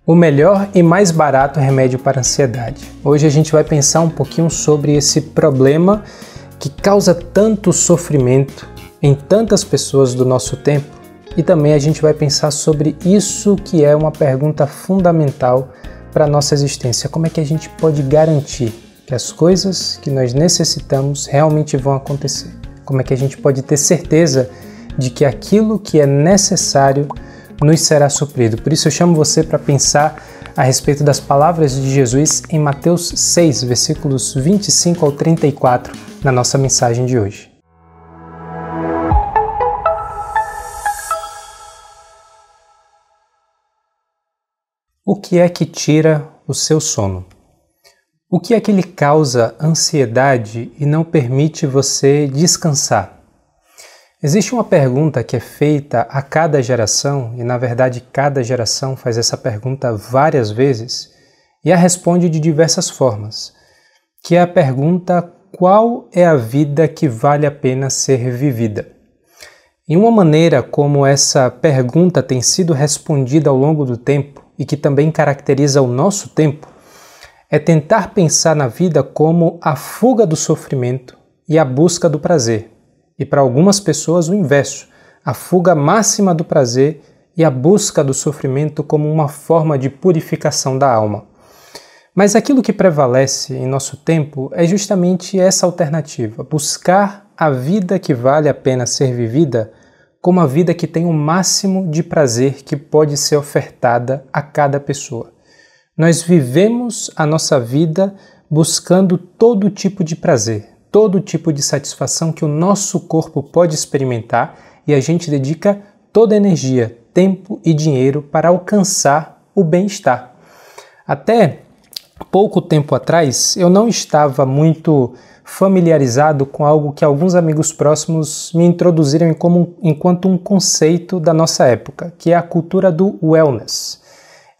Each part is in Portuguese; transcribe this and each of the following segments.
O melhor e mais barato remédio para a ansiedade. Hoje a gente vai pensar um pouquinho sobre esse problema que causa tanto sofrimento em tantas pessoas do nosso tempo e também a gente vai pensar sobre isso que é uma pergunta fundamental para a nossa existência. Como é que a gente pode garantir que as coisas que nós necessitamos realmente vão acontecer? Como é que a gente pode ter certeza de que aquilo que é necessário nos será suprido? Por isso eu chamo você para pensar a respeito das palavras de Jesus em Mateus 6, versículos 25 ao 34, na nossa mensagem de hoje. O que é que tira o seu sono? O que é que lhe causa ansiedade e não permite você descansar? Existe uma pergunta que é feita a cada geração, e na verdade cada geração faz essa pergunta várias vezes, e a responde de diversas formas, que é a pergunta: qual é a vida que vale a pena ser vivida? E uma maneira como essa pergunta tem sido respondida ao longo do tempo, e que também caracteriza o nosso tempo, é tentar pensar na vida como a fuga do sofrimento e a busca do prazer. E para algumas pessoas o inverso, a fuga máxima do prazer e a busca do sofrimento como uma forma de purificação da alma. Mas aquilo que prevalece em nosso tempo é justamente essa alternativa, buscar a vida que vale a pena ser vivida como a vida que tem o máximo de prazer que pode ser ofertada a cada pessoa. Nós vivemos a nossa vida buscando todo tipo de prazer, todo tipo de satisfação que o nosso corpo pode experimentar e a gente dedica toda a energia, tempo e dinheiro para alcançar o bem-estar. Até pouco tempo atrás, eu não estava muito familiarizado com algo que alguns amigos próximos me introduziram enquanto um conceito da nossa época, que é a cultura do wellness.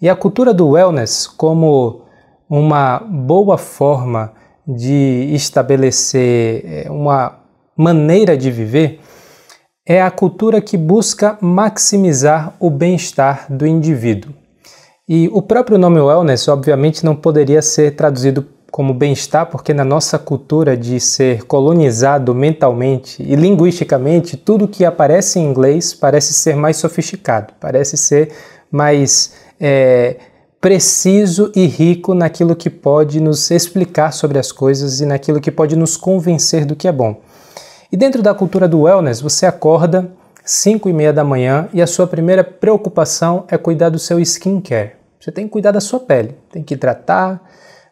E a cultura do wellness, como uma boa forma de estabelecer uma maneira de viver, é a cultura que busca maximizar o bem-estar do indivíduo. E o próprio nome wellness, obviamente, não poderia ser traduzido como bem-estar, porque na nossa cultura de ser colonizado mentalmente e linguisticamente, tudo que aparece em inglês parece ser mais sofisticado, parece ser mais preciso e rico naquilo que pode nos explicar sobre as coisas e naquilo que pode nos convencer do que é bom. E dentro da cultura do wellness, você acorda 5h30 da manhã e a sua primeira preocupação é cuidar do seu skincare. Você tem que cuidar da sua pele, tem que hidratar,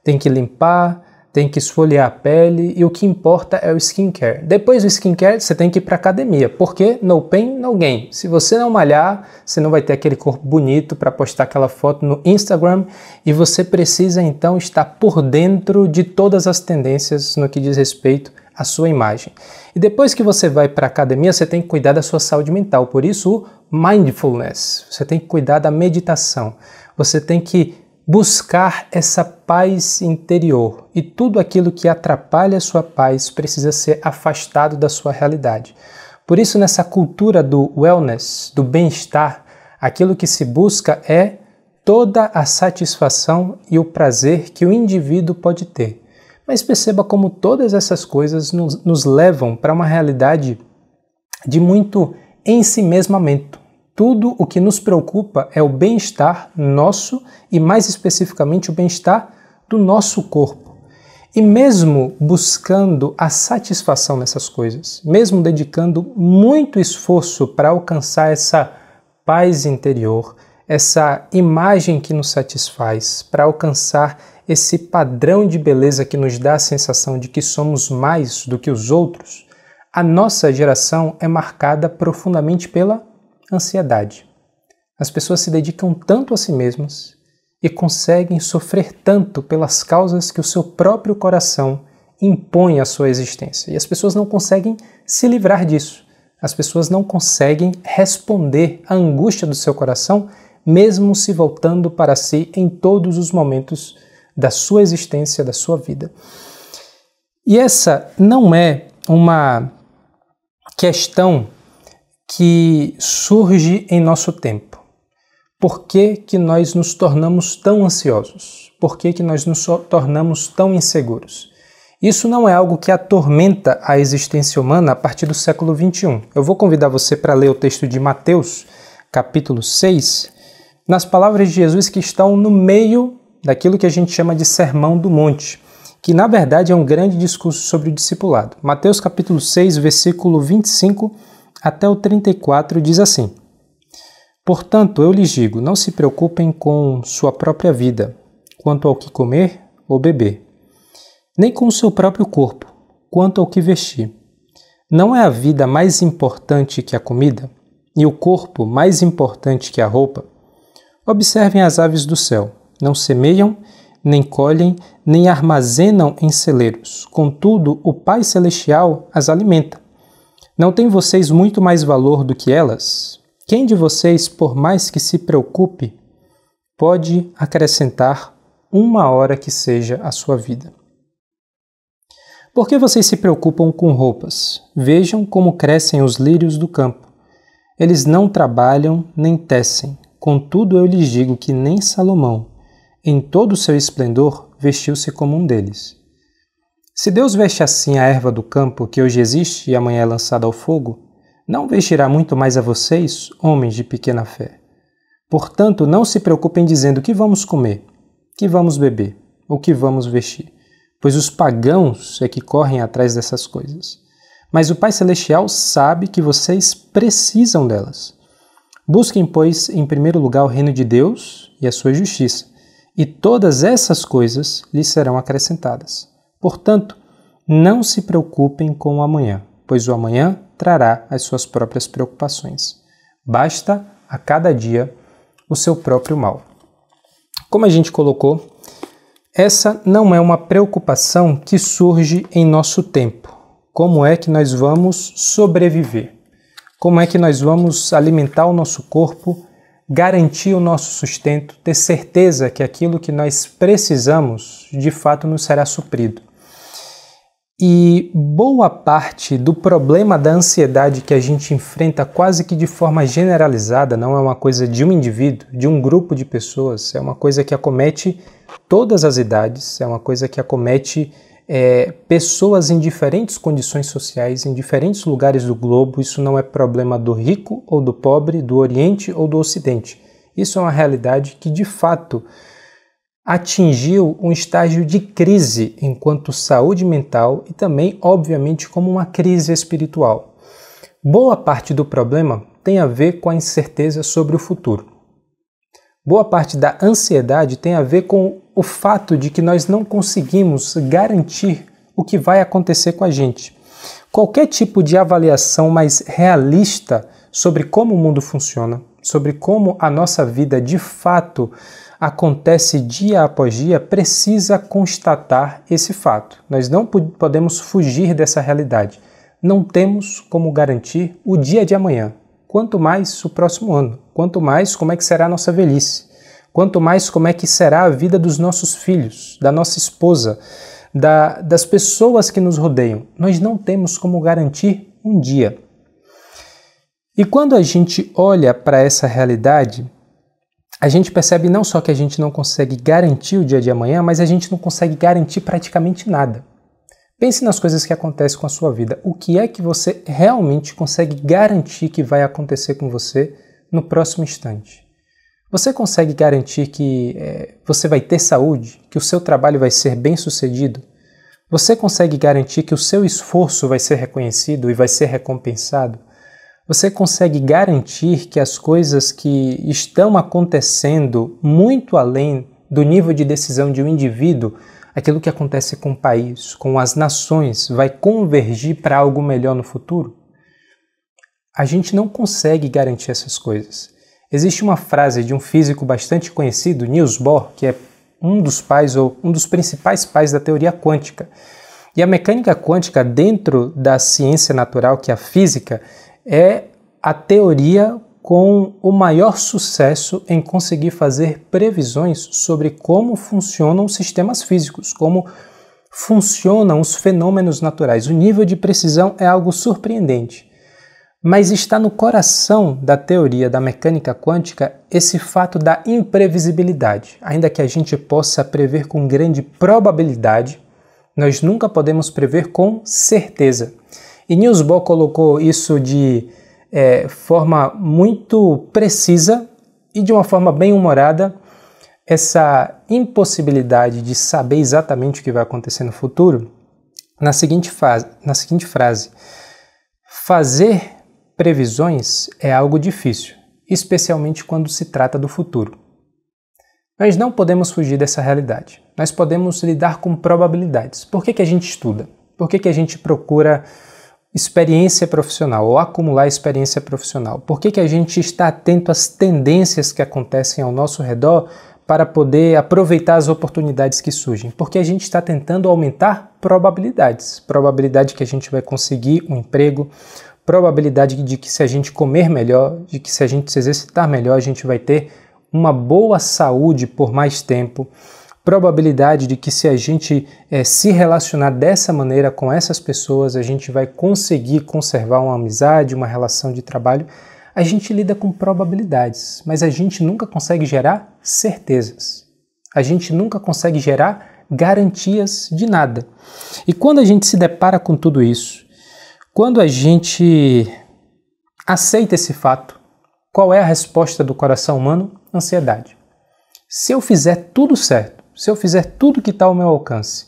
tem que limpar, tem que esfoliar a pele e o que importa é o skincare. Depois do skincare, você tem que ir para a academia, porque no pain, no gain. Se você não malhar, você não vai ter aquele corpo bonito para postar aquela foto no Instagram e você precisa então estar por dentro de todas as tendências no que diz respeito à sua imagem. E depois que você vai para a academia, você tem que cuidar da sua saúde mental, por isso o mindfulness. Você tem que cuidar da meditação, você tem que buscar essa paz interior e tudo aquilo que atrapalha a sua paz precisa ser afastado da sua realidade. Por isso, nessa cultura do wellness, do bem-estar, aquilo que se busca é toda a satisfação e o prazer que o indivíduo pode ter. Mas perceba como todas essas coisas nos levam para uma realidade de muito ensimesmamento. Tudo o que nos preocupa é o bem-estar nosso e, mais especificamente, o bem-estar do nosso corpo. E mesmo buscando a satisfação nessas coisas, mesmo dedicando muito esforço para alcançar essa paz interior, essa imagem que nos satisfaz, para alcançar esse padrão de beleza que nos dá a sensação de que somos mais do que os outros, a nossa geração é marcada profundamente pela ansiedade. As pessoas se dedicam tanto a si mesmas e conseguem sofrer tanto pelas causas que o seu próprio coração impõe à sua existência. E as pessoas não conseguem se livrar disso. As pessoas não conseguem responder à angústia do seu coração, mesmo se voltando para si em todos os momentos da sua existência, da sua vida. E essa não é uma questão que surge em nosso tempo. Por que que nós nos tornamos tão ansiosos? Por que que nós nos tornamos tão inseguros? Isso não é algo que atormenta a existência humana a partir do século XXI. Eu vou convidar você para ler o texto de Mateus, capítulo 6, nas palavras de Jesus que estão no meio daquilo que a gente chama de Sermão do Monte, que na verdade é um grande discurso sobre o discipulado. Mateus capítulo 6, versículo 25 até o 34 diz assim: Portanto, eu lhes digo, não se preocupem com sua própria vida, quanto ao que comer ou beber, nem com o seu próprio corpo, quanto ao que vestir. Não é a vida mais importante que a comida, e o corpo mais importante que a roupa? Observem as aves do céu, não semeiam, nem colhem, nem armazenam em celeiros. Contudo, o Pai Celestial as alimenta. Não têm vocês muito mais valor do que elas? Quem de vocês, por mais que se preocupe, pode acrescentar uma hora que seja a sua vida? Por que vocês se preocupam com roupas? Vejam como crescem os lírios do campo. Eles não trabalham nem tecem. Contudo, eu lhes digo que nem Salomão, em todo o seu esplendor, vestiu-se como um deles. Se Deus veste assim a erva do campo, que hoje existe e amanhã é lançada ao fogo, não vestirá muito mais a vocês, homens de pequena fé. Portanto, não se preocupem dizendo o que vamos comer, que vamos beber, ou que vamos vestir, pois os pagãos é que correm atrás dessas coisas. Mas o Pai Celestial sabe que vocês precisam delas. Busquem, pois, em primeiro lugar o reino de Deus e a sua justiça, e todas essas coisas lhes serão acrescentadas. Portanto, não se preocupem com o amanhã, pois o amanhã trará as suas próprias preocupações. Basta a cada dia o seu próprio mal. Como a gente colocou, essa não é uma preocupação que surge em nosso tempo. Como é que nós vamos sobreviver? Como é que nós vamos alimentar o nosso corpo, garantir o nosso sustento, ter certeza que aquilo que nós precisamos, de fato, nos será suprido. E boa parte do problema da ansiedade que a gente enfrenta quase que de forma generalizada, não é uma coisa de um indivíduo, de um grupo de pessoas, é uma coisa que acomete todas as idades, é uma coisa que acomete pessoas em diferentes condições sociais, em diferentes lugares do globo. Isso não é problema do rico ou do pobre, do Oriente ou do Ocidente. Isso é uma realidade que, de fato, atingiu um estágio de crise enquanto saúde mental e também, obviamente, como uma crise espiritual. Boa parte do problema tem a ver com a incerteza sobre o futuro. Boa parte da ansiedade tem a ver com o fato de que nós não conseguimos garantir o que vai acontecer com a gente. Qualquer tipo de avaliação mais realista sobre como o mundo funciona, sobre como a nossa vida de fato acontece dia após dia, precisa constatar esse fato. Nós não podemos fugir dessa realidade. Não temos como garantir o dia de amanhã, quanto mais o próximo ano, quanto mais como é que será a nossa velhice, quanto mais como é que será a vida dos nossos filhos, da nossa esposa, das pessoas que nos rodeiam. Nós não temos como garantir um dia. E quando a gente olha para essa realidade, a gente percebe não só que a gente não consegue garantir o dia de amanhã, mas a gente não consegue garantir praticamente nada. Pense nas coisas que acontecem com a sua vida. O que é que você realmente consegue garantir que vai acontecer com você no próximo instante? Você consegue garantir que você vai ter saúde, que o seu trabalho vai ser bem sucedido? Você consegue garantir que o seu esforço vai ser reconhecido e vai ser recompensado? Você consegue garantir que as coisas que estão acontecendo muito além do nível de decisão de um indivíduo, aquilo que acontece com o país, com as nações, vai convergir para algo melhor no futuro? A gente não consegue garantir essas coisas. Existe uma frase de um físico bastante conhecido, Niels Bohr, que é um dos pais ou um dos principais pais da teoria quântica. E a mecânica quântica, dentro da ciência natural, que é a física, é a teoria com o maior sucesso em conseguir fazer previsões sobre como funcionam os sistemas físicos, como funcionam os fenômenos naturais. O nível de precisão é algo surpreendente. Mas está no coração da teoria da mecânica quântica esse fato da imprevisibilidade. Ainda que a gente possa prever com grande probabilidade, nós nunca podemos prever com certeza. E Niels Bohr colocou isso de forma muito precisa e de uma forma bem humorada, essa impossibilidade de saber exatamente o que vai acontecer no futuro, na seguinte frase: fazer previsões é algo difícil, especialmente quando se trata do futuro. Nós não podemos fugir dessa realidade. Nós podemos lidar com probabilidades. Por que a gente estuda? Por que a gente procura experiência profissional ou acumular experiência profissional? Por que a gente está atento às tendências que acontecem ao nosso redor para poder aproveitar as oportunidades que surgem? Porque a gente está tentando aumentar probabilidades. Probabilidade que a gente vai conseguir um emprego, probabilidade de que se a gente comer melhor, de que se a gente se exercitar melhor, a gente vai ter uma boa saúde por mais tempo, probabilidade de que se a gente se relacionar dessa maneira com essas pessoas, a gente vai conseguir conservar uma amizade, uma relação de trabalho. A gente lida com probabilidades, mas a gente nunca consegue gerar certezas. A gente nunca consegue gerar garantias de nada. E quando a gente se depara com tudo isso, quando a gente aceita esse fato, qual é a resposta do coração humano? Ansiedade. Se eu fizer tudo certo, se eu fizer tudo que está ao meu alcance,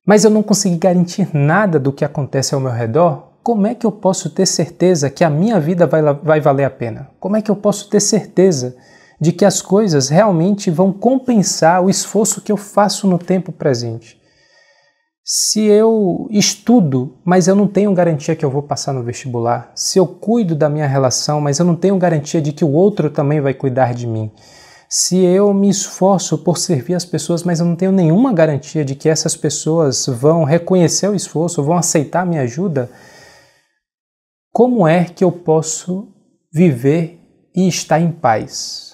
mas eu não conseguir garantir nada do que acontece ao meu redor, como é que eu posso ter certeza que a minha vida vai valer a pena? Como é que eu posso ter certeza de que as coisas realmente vão compensar o esforço que eu faço no tempo presente? Se eu estudo, mas eu não tenho garantia que eu vou passar no vestibular, se eu cuido da minha relação, mas eu não tenho garantia de que o outro também vai cuidar de mim, se eu me esforço por servir as pessoas, mas eu não tenho nenhuma garantia de que essas pessoas vão reconhecer o esforço, vão aceitar a minha ajuda, como é que eu posso viver e estar em paz?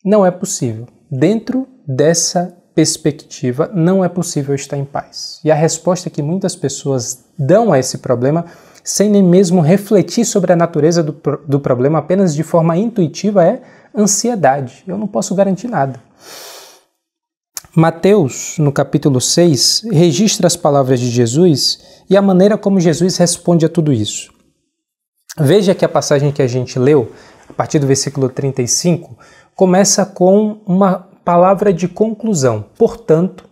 Não é possível. Dentro dessa perspectiva, não é possível estar em paz. E a resposta que muitas pessoas dão a esse problema, sem nem mesmo refletir sobre a natureza do problema, apenas de forma intuitiva, é ansiedade. Eu não posso garantir nada. Mateus, no capítulo 6, registra as palavras de Jesus e a maneira como Jesus responde a tudo isso. Veja que a passagem que a gente leu, a partir do versículo 35, começa com uma palavra de conclusão. Portanto,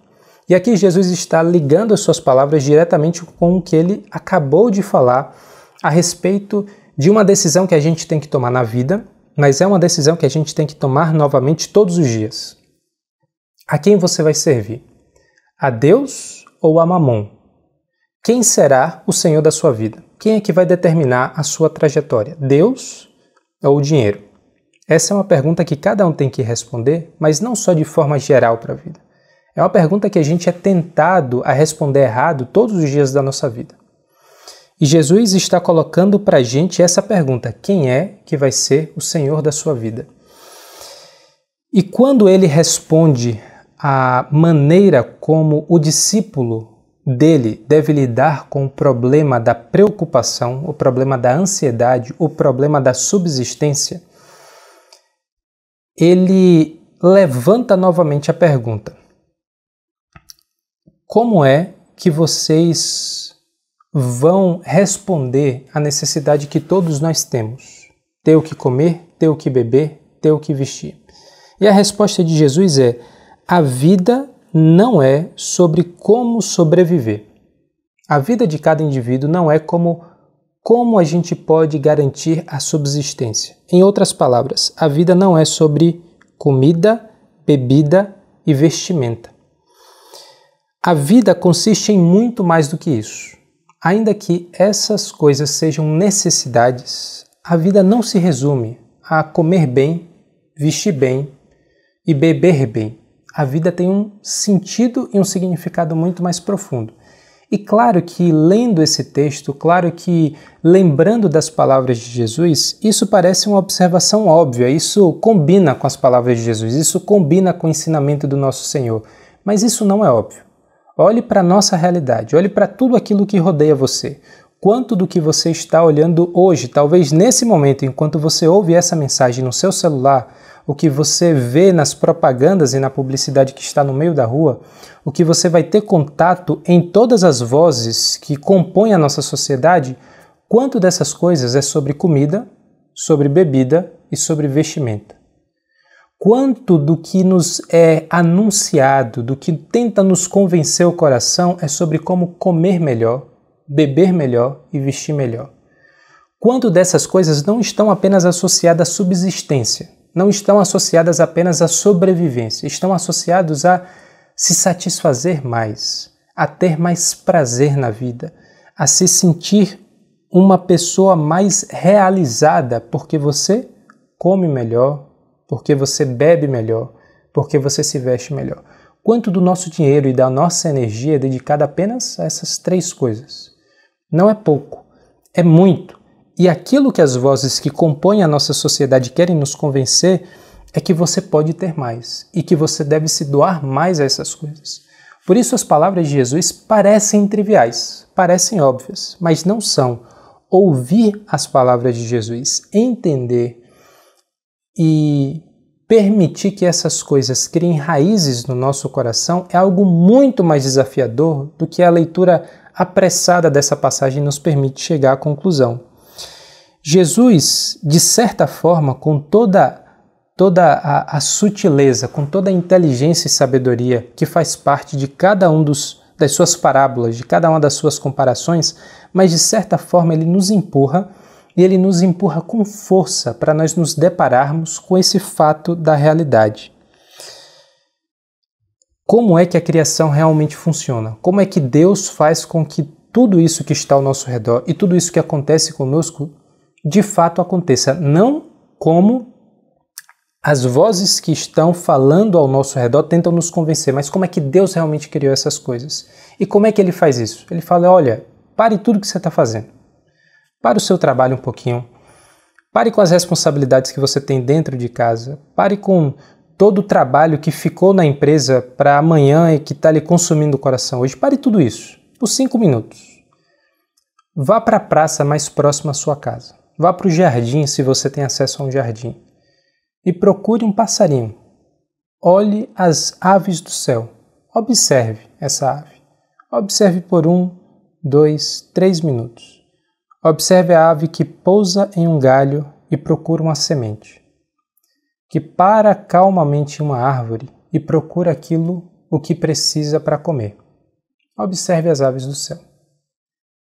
e aqui Jesus está ligando as suas palavras diretamente com o que ele acabou de falar a respeito de uma decisão que a gente tem que tomar na vida, mas é uma decisão que a gente tem que tomar novamente todos os dias. A quem você vai servir? A Deus ou a Mamon? Quem será o Senhor da sua vida? Quem é que vai determinar a sua trajetória? Deus ou o dinheiro? Essa é uma pergunta que cada um tem que responder, mas não só de forma geral para a vida. É uma pergunta que a gente é tentado a responder errado todos os dias da nossa vida. E Jesus está colocando para a gente essa pergunta: quem é que vai ser o Senhor da sua vida? E quando ele responde a maneira como o discípulo dele deve lidar com o problema da preocupação, o problema da ansiedade, o problema da subsistência, ele levanta novamente a pergunta: como é que vocês vão responder à necessidade que todos nós temos? Ter o que comer, ter o que beber, ter o que vestir. E a resposta de Jesus é: a vida não é sobre como sobreviver. A vida de cada indivíduo não é como a gente pode garantir a subsistência. Em outras palavras, a vida não é sobre comida, bebida e vestimenta. A vida consiste em muito mais do que isso. Ainda que essas coisas sejam necessidades, a vida não se resume a comer bem, vestir bem e beber bem. A vida tem um sentido e um significado muito mais profundo. E claro que lendo esse texto, claro que lembrando das palavras de Jesus, isso parece uma observação óbvia, isso combina com as palavras de Jesus, isso combina com o ensinamento do nosso Senhor. Mas isso não é óbvio. Olhe para a nossa realidade, olhe para tudo aquilo que rodeia você. quanto do que você está olhando hoje, talvez nesse momento, enquanto você ouve essa mensagem no seu celular, o que você vê nas propagandas e na publicidade que está no meio da rua, o que você vai ter contato em todas as vozes que compõem a nossa sociedade, quanto dessas coisas é sobre comida, sobre bebida e sobre vestimenta? Quanto do que nos é anunciado, do que tenta nos convencer o coração é sobre como comer melhor, beber melhor e vestir melhor? Quanto dessas coisas não estão apenas associadas à subsistência, não estão associadas apenas à sobrevivência, estão associados a se satisfazer mais, a ter mais prazer na vida, a se sentir uma pessoa mais realizada porque você come melhor, porque você bebe melhor, porque você se veste melhor. Quanto do nosso dinheiro e da nossa energia é dedicada apenas a essas 3 coisas? Não é pouco, é muito. E aquilo que as vozes que compõem a nossa sociedade querem nos convencer é que você pode ter mais e que você deve se doar mais a essas coisas. Por isso as palavras de Jesus parecem triviais, parecem óbvias, mas não são. Ouvir as palavras de Jesus, entender e permitir que essas coisas criem raízes no nosso coração é algo muito mais desafiador do que a leitura apressada dessa passagem nos permite chegar à conclusão. Jesus, de certa forma, com toda a sutileza, com toda a inteligência e sabedoria que faz parte de cada um das suas parábolas, de cada uma das suas comparações, mas de certa forma ele nos empurra, e ele nos empurra com força para nós nos depararmos com esse fato da realidade. Como é que a criação realmente funciona? Como é que Deus faz com que tudo isso que está ao nosso redor e tudo isso que acontece conosco de fato aconteça? Não como as vozes que estão falando ao nosso redor tentam nos convencer, mas como é que Deus realmente criou essas coisas? E como é que ele faz isso? Ele fala, olha, pare tudo que você está fazendo. Pare o seu trabalho um pouquinho. Pare com as responsabilidades que você tem dentro de casa. Pare com todo o trabalho que ficou na empresa para amanhã e que está lhe consumindo o coração hoje. Pare tudo isso por 5 minutos. Vá para a praça mais próxima à sua casa. Vá para o jardim, se você tem acesso a um jardim. E procure um passarinho. Olhe as aves do céu. Observe essa ave. Observe por 1, 2, 3 minutos. Observe a ave que pousa em um galho e procura uma semente, que para calmamente em uma árvore e procura aquilo o que precisa para comer. Observe as aves do céu.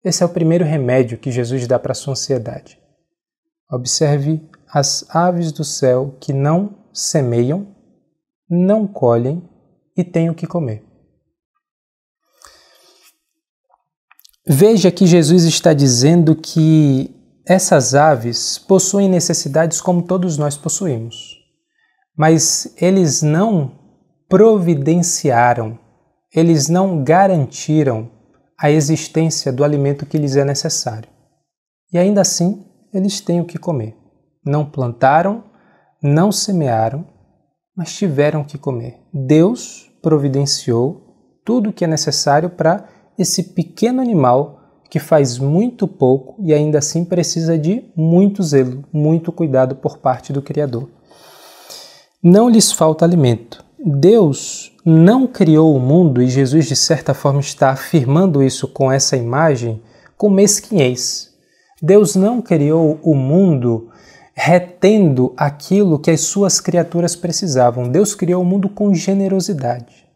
Esse é o primeiro remédio que Jesus dá para a sua ansiedade. Observe as aves do céu que não semeiam, não colhem e têm o que comer. Veja que Jesus está dizendo que essas aves possuem necessidades como todos nós possuímos, mas eles não providenciaram, eles não garantiram a existência do alimento que lhes é necessário. E ainda assim, eles têm o que comer. Não plantaram, não semearam, mas tiveram que comer. Deus providenciou tudo o que é necessário para esse pequeno animal que faz muito pouco e ainda assim precisa de muito zelo, muito cuidado por parte do Criador. Não lhes falta alimento. Deus não criou o mundo, e Jesus de certa forma está afirmando isso com essa imagem, com mesquinhez. Deus não criou o mundo retendo aquilo que as suas criaturas precisavam. Deus criou o mundo com generosidade.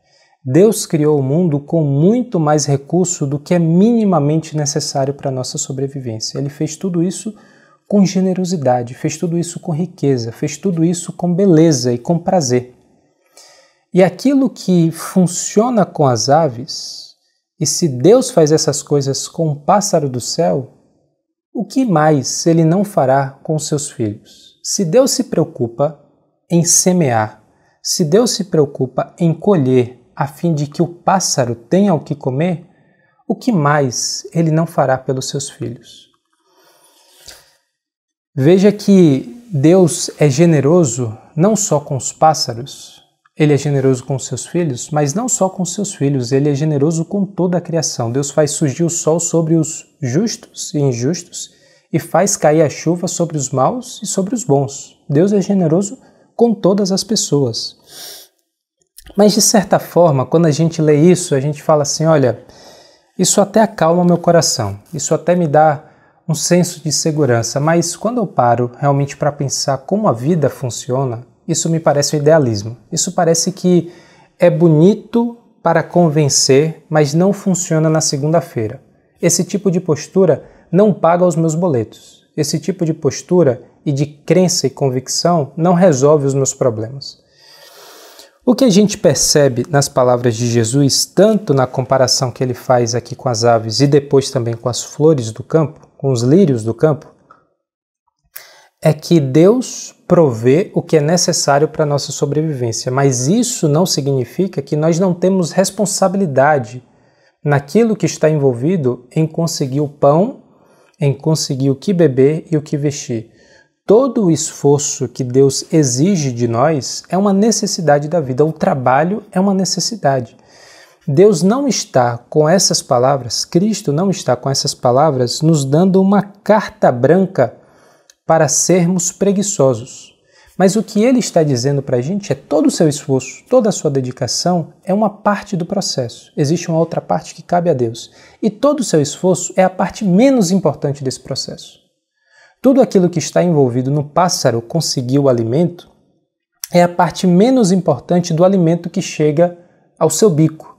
Deus criou o mundo com muito mais recurso do que é minimamente necessário para a nossa sobrevivência. Ele fez tudo isso com generosidade, fez tudo isso com riqueza, fez tudo isso com beleza e com prazer. E aquilo que funciona com as aves, e se Deus faz essas coisas com o pássaro do céu, o que mais Ele não fará com seus filhos? Se Deus se preocupa em semear, se Deus se preocupa em colher, a fim de que o pássaro tenha o que comer, o que mais Ele não fará pelos seus filhos? Veja que Deus é generoso não só com os pássaros, Ele é generoso com seus filhos, mas não só com seus filhos, ele é generoso com toda a criação. Deus faz surgir o sol sobre os justos e injustos e faz cair a chuva sobre os maus e sobre os bons. Deus é generoso com todas as pessoas. Mas, de certa forma, quando a gente lê isso, a gente fala assim, olha, isso até acalma meu coração, isso até me dá um senso de segurança, mas quando eu paro realmente para pensar como a vida funciona, isso me parece um idealismo. Isso parece que é bonito para convencer, mas não funciona na segunda-feira. Esse tipo de postura não paga os meus boletos. Esse tipo de postura e de crença e convicção não resolve os meus problemas. O que a gente percebe nas palavras de Jesus, tanto na comparação que ele faz aqui com as aves e depois também com as flores do campo, com os lírios do campo, é que Deus provê o que é necessário para a nossa sobrevivência, mas isso não significa que nós não temos responsabilidade naquilo que está envolvido em conseguir o pão, em conseguir o que beber e o que vestir. Todo o esforço que Deus exige de nós é uma necessidade da vida. O trabalho é uma necessidade. Deus não está com essas palavras, Cristo não está com essas palavras nos dando uma carta branca para sermos preguiçosos. Mas o que Ele está dizendo para a gente é todo o seu esforço, toda a sua dedicação é uma parte do processo. Existe uma outra parte que cabe a Deus. E todo o seu esforço é a parte menos importante desse processo. Tudo aquilo que está envolvido no pássaro conseguir o alimento é a parte menos importante do alimento que chega ao seu bico.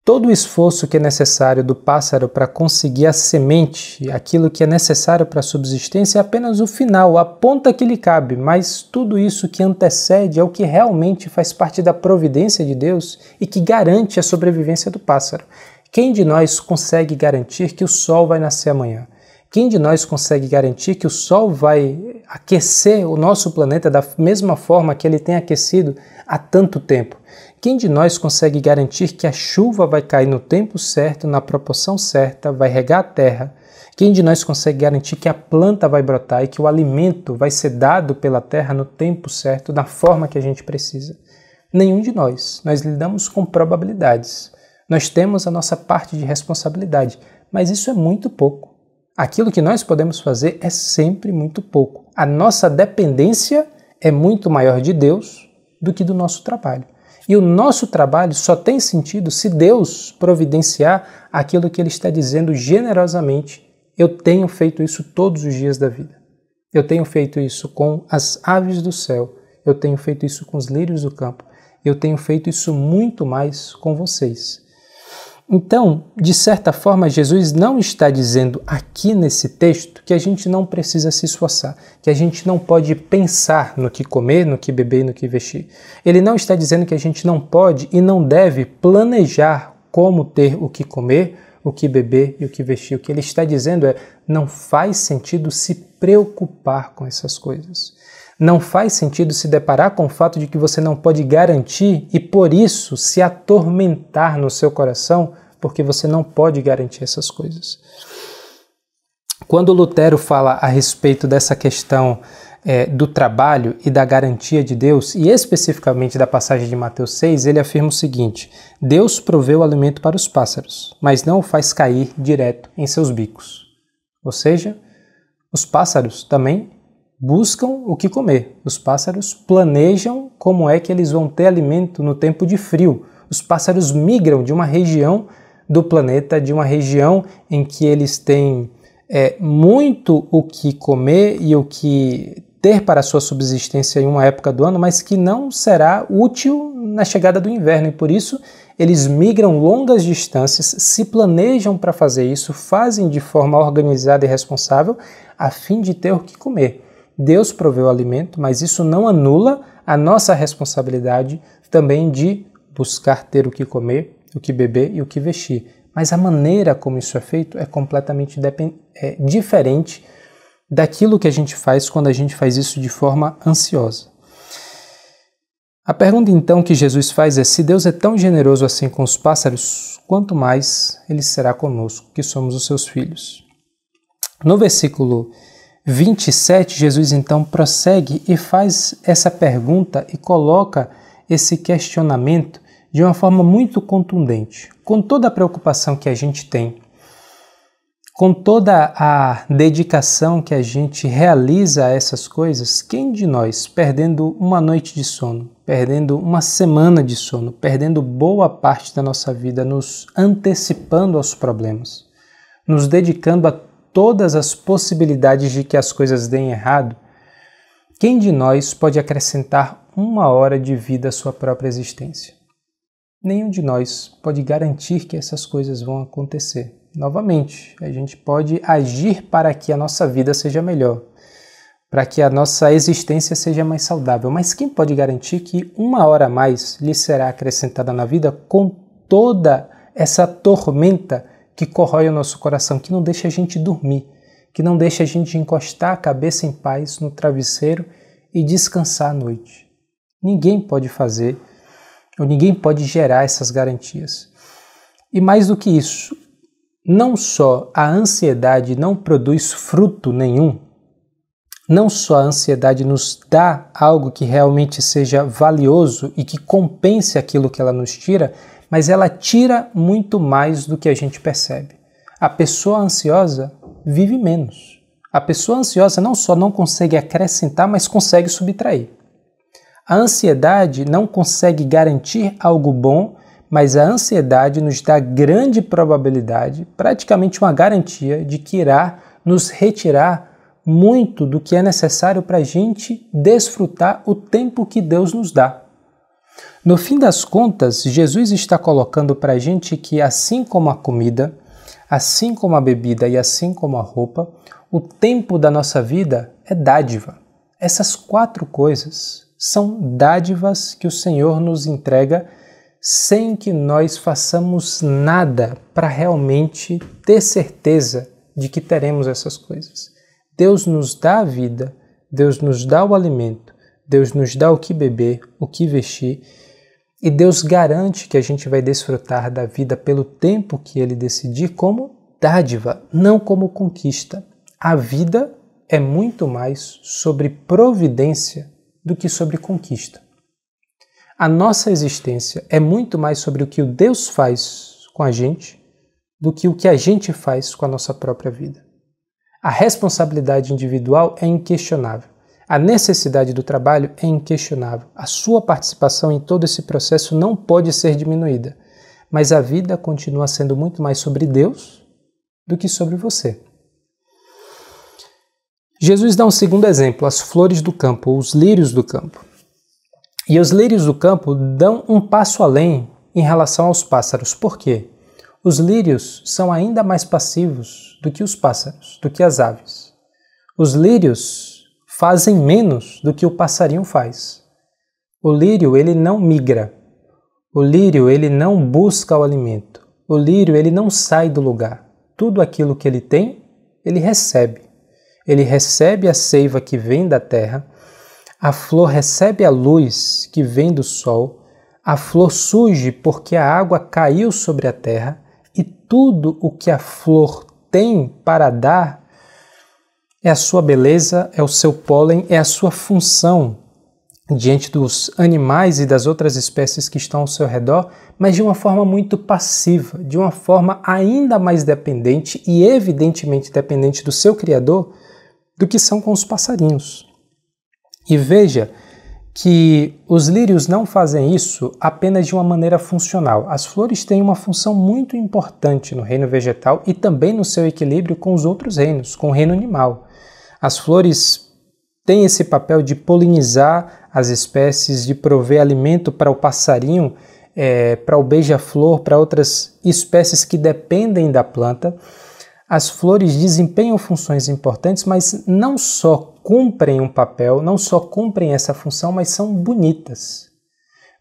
Todo o esforço que é necessário do pássaro para conseguir a semente, aquilo que é necessário para a subsistência, é apenas o final, a ponta que lhe cabe, mas tudo isso que antecede é o que realmente faz parte da providência de Deus e que garante a sobrevivência do pássaro. Quem de nós consegue garantir que o sol vai nascer amanhã? Quem de nós consegue garantir que o Sol vai aquecer o nosso planeta da mesma forma que ele tem aquecido há tanto tempo? Quem de nós consegue garantir que a chuva vai cair no tempo certo, na proporção certa, vai regar a terra? Quem de nós consegue garantir que a planta vai brotar e que o alimento vai ser dado pela terra no tempo certo, da forma que a gente precisa? Nenhum de nós. Nós lidamos com probabilidades. Nós temos a nossa parte de responsabilidade, mas isso é muito pouco. Aquilo que nós podemos fazer é sempre muito pouco. A nossa dependência é muito maior de Deus do que do nosso trabalho. E o nosso trabalho só tem sentido se Deus providenciar aquilo que Ele está dizendo generosamente. Eu tenho feito isso todos os dias da vida. Eu tenho feito isso com as aves do céu. Eu tenho feito isso com os lírios do campo. Eu tenho feito isso muito mais com vocês. Então, de certa forma, Jesus não está dizendo aqui nesse texto que a gente não precisa se esforçar, que a gente não pode pensar no que comer, no que beber e no que vestir. Ele não está dizendo que a gente não pode e não deve planejar como ter o que comer, o que beber e o que vestir. O que ele está dizendo é, não faz sentido se preocupar com essas coisas. Não faz sentido se deparar com o fato de que você não pode garantir e, por isso, se atormentar no seu coração, porque você não pode garantir essas coisas. Quando Lutero fala a respeito dessa questão do trabalho e da garantia de Deus, e especificamente da passagem de Mateus 6, ele afirma o seguinte: Deus proveu alimento para os pássaros, mas não o faz cair direto em seus bicos. Ou seja, os pássaros também buscam o que comer. Os pássaros planejam como é que eles vão ter alimento no tempo de frio. Os pássaros migram de uma região do planeta, de uma região em que eles têm muito o que comer e o que ter para a sua subsistência em uma época do ano, mas que não será útil na chegada do inverno. E por isso eles migram longas distâncias, se planejam para fazer isso, fazem de forma organizada e responsável a fim de ter o que comer. Deus proveu o alimento, mas isso não anula a nossa responsabilidade também de buscar ter o que comer, o que beber e o que vestir. Mas a maneira como isso é feito é completamente diferente daquilo que a gente faz quando a gente faz isso de forma ansiosa. A pergunta então que Jesus faz é: se Deus é tão generoso assim com os pássaros, quanto mais Ele será conosco, que somos os seus filhos? No versículo 27, Jesus então prossegue e faz essa pergunta e coloca esse questionamento de uma forma muito contundente. Com toda a preocupação que a gente tem, com toda a dedicação que a gente realiza a essas coisas, quem de nós, perdendo uma noite de sono, perdendo uma semana de sono, perdendo boa parte da nossa vida, nos antecipando aos problemas, nos dedicando a todas as possibilidades de que as coisas deem errado, quem de nós pode acrescentar 1 hora de vida à sua própria existência? Nenhum de nós pode garantir que essas coisas vão acontecer. Novamente, a gente pode agir para que a nossa vida seja melhor, para que a nossa existência seja mais saudável, mas quem pode garantir que 1 hora a mais lhe será acrescentada na vida com toda essa tormenta que corrói o nosso coração, que não deixa a gente dormir, que não deixa a gente encostar a cabeça em paz no travesseiro e descansar à noite? Ninguém pode fazer, ou ninguém pode gerar essas garantias. E mais do que isso, não só a ansiedade não produz fruto nenhum, não só a ansiedade nos dá algo que realmente seja valioso e que compense aquilo que ela nos tira, mas ela tira muito mais do que a gente percebe. A pessoa ansiosa vive menos. A pessoa ansiosa não só não consegue acrescentar, mas consegue subtrair. A ansiedade não consegue garantir algo bom, mas a ansiedade nos dá grande probabilidade, praticamente uma garantia, de que irá nos retirar muito do que é necessário para a gente desfrutar o tempo que Deus nos dá. No fim das contas, Jesus está colocando para a gente que, assim como a comida, assim como a bebida e assim como a roupa, o tempo da nossa vida é dádiva. Essas 4 coisas são dádivas que o Senhor nos entrega sem que nós façamos nada para realmente ter certeza de que teremos essas coisas. Deus nos dá a vida, Deus nos dá o alimento, Deus nos dá o que beber, o que vestir, e Deus garante que a gente vai desfrutar da vida pelo tempo que Ele decidir como dádiva, não como conquista. A vida é muito mais sobre providência do que sobre conquista. A nossa existência é muito mais sobre o que o Deus faz com a gente do que o que a gente faz com a nossa própria vida. A responsabilidade individual é inquestionável. A necessidade do trabalho é inquestionável. A sua participação em todo esse processo não pode ser diminuída. Mas a vida continua sendo muito mais sobre Deus do que sobre você. Jesus dá um segundo exemplo, as flores do campo, os lírios do campo. E os lírios do campo dão um passo além em relação aos pássaros. Por quê? Os lírios são ainda mais passivos do que os pássaros, do que as aves. Os lírios fazem menos do que o passarinho faz. O lírio, ele não migra. O lírio, ele não busca o alimento. O lírio, ele não sai do lugar. Tudo aquilo que ele tem, ele recebe. Ele recebe a seiva que vem da terra. A flor recebe a luz que vem do sol, a flor surge porque a água caiu sobre a terra e tudo o que a flor tem para dar é a sua beleza, é o seu pólen, é a sua função diante dos animais e das outras espécies que estão ao seu redor, mas de uma forma muito passiva, de uma forma ainda mais dependente e evidentemente dependente do seu Criador do que são com os passarinhos. E veja que os lírios não fazem isso apenas de uma maneira funcional. As flores têm uma função muito importante no reino vegetal e também no seu equilíbrio com os outros reinos, com o reino animal. As flores têm esse papel de polinizar as espécies, de prover alimento para o passarinho, para o beija-flor, para outras espécies que dependem da planta. As flores desempenham funções importantes, mas não só cumprem um papel, não só cumprem essa função, mas são bonitas.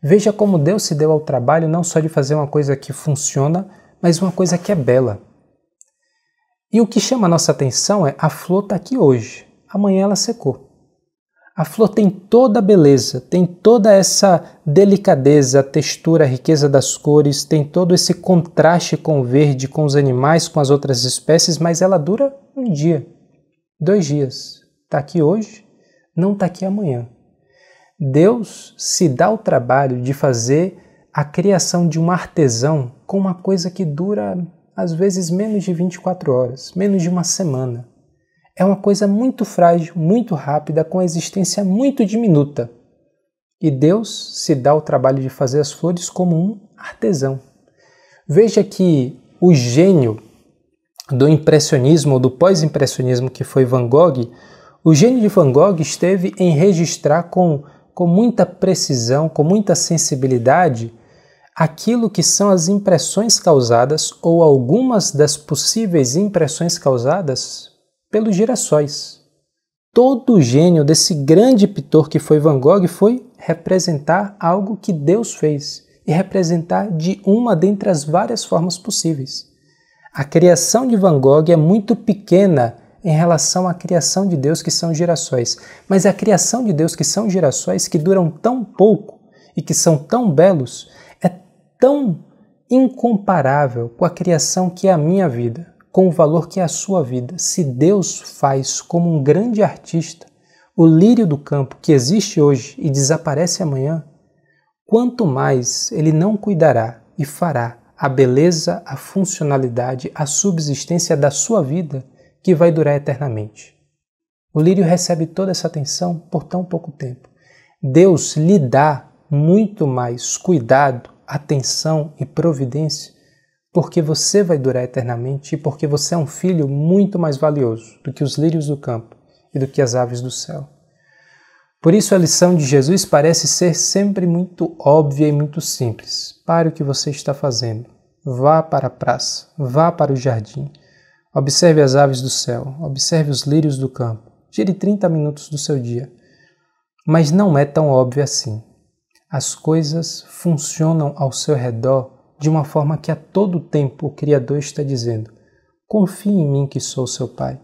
Veja como Deus se deu ao trabalho não só de fazer uma coisa que funciona, mas uma coisa que é bela. E o que chama a nossa atenção é a flor está aqui hoje, amanhã ela secou. A flor tem toda a beleza, tem toda essa delicadeza, a textura, a riqueza das cores, tem todo esse contraste com o verde, com os animais, com as outras espécies, mas ela dura 1 dia, 2 dias. Está aqui hoje, não está aqui amanhã. Deus se dá o trabalho de fazer a criação de um artesão com uma coisa que dura, às vezes, menos de 24 horas, menos de uma semana. É uma coisa muito frágil, muito rápida, com existência muito diminuta. E Deus se dá o trabalho de fazer as flores como um artesão. Veja que o gênio do impressionismo ou do pós-impressionismo, que foi Van Gogh, o gênio de Van Gogh esteve em registrar com muita precisão, com muita sensibilidade, aquilo que são as impressões causadas ou algumas das possíveis impressões causadas pelos girassóis. Todo o gênio desse grande pintor que foi Van Gogh foi representar algo que Deus fez e representar de uma dentre as várias formas possíveis. A criação de Van Gogh é muito pequena em relação à criação de Deus, que são girassóis. Mas a criação de Deus, que são girassóis, que duram tão pouco e que são tão belos, é tão incomparável com a criação que é a minha vida, com o valor que é a sua vida. Se Deus faz como um grande artista o lírio do campo que existe hoje e desaparece amanhã, quanto mais Ele não cuidará e fará a beleza, a funcionalidade, a subsistência da sua vida, que vai durar eternamente. O lírio recebe toda essa atenção por tão pouco tempo. Deus lhe dá muito mais cuidado, atenção e providência, porque você vai durar eternamente e porque você é um filho muito mais valioso do que os lírios do campo e do que as aves do céu. Por isso a lição de Jesus parece ser sempre muito óbvia e muito simples. Pare o que você está fazendo. Vá para a praça, vá para o jardim. Observe as aves do céu, observe os lírios do campo. Tire 30 minutos do seu dia. Mas não é tão óbvio assim. As coisas funcionam ao seu redor de uma forma que a todo tempo o Criador está dizendo: confie em mim que sou seu Pai.